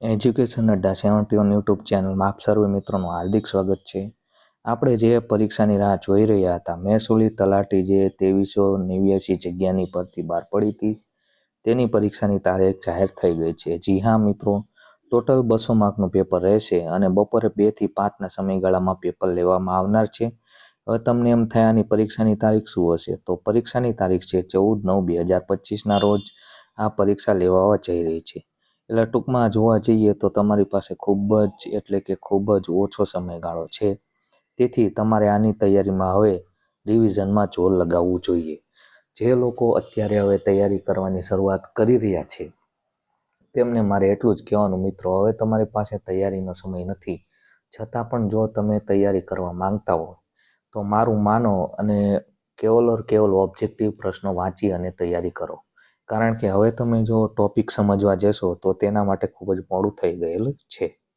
Education અડ્ડા 71 YouTube ચેનલમાં આપ સર્વે મિત્રોનું હાર્દિક સ્વાગત છે. આપણે જે પરીક્ષાની રાહ જોઈ રહ્યા હતા, મહેસૂલી તલાટી જે 2389 જગ્યાની ભરતી બહાર પડી હતી, તેની પરીક્ષાની તારીખ જાહેર થઈ ગઈ છે. જી હા મિત્રો, ટોટલ 200 માર્કનું પેપર રહેશે અને બપોરે 2 થી 5ના સમયગાળામાં પેપર લેવામાં આવનાર છે. હવે તમને એમ થાય આની પરીક્ષાની તારીખ શું હશે? તો પરીક્ષાની તારીખ છે 14/9/2025ના રોજ આ પરીક્ષા લેવાવા જઈ રહી છે. એટલે ટૂંકમાં જોવા જઈએ તો તમારી પાસે ખૂબ જ ઓછો સમયગાળો છે. તેથી તમારે આની તૈયારીમાં હવે રિવિઝનમાં જોર લગાવવું જોઈએ. જે લોકો અત્યારે હવે તૈયારી કરવાની શરૂઆત કરી રહ્યા છે, તેમને મારે એટલું જ કહેવાનું મિત્રો, હવે તમારી પાસે તૈયારીનો સમય નથી. છતાં પણ જો તમે તૈયારી કરવા માંગતા હો તો મારું માનો અને કેવલ ઓબ્જેક્ટિવ પ્રશ્નો વાંચી અને તૈયારી કરો. કારણ કે હવે તમે જો ટોપિક સમજવા જશો તો તેના માટે ખૂબ જ મોડું થઈ ગયેલું છે.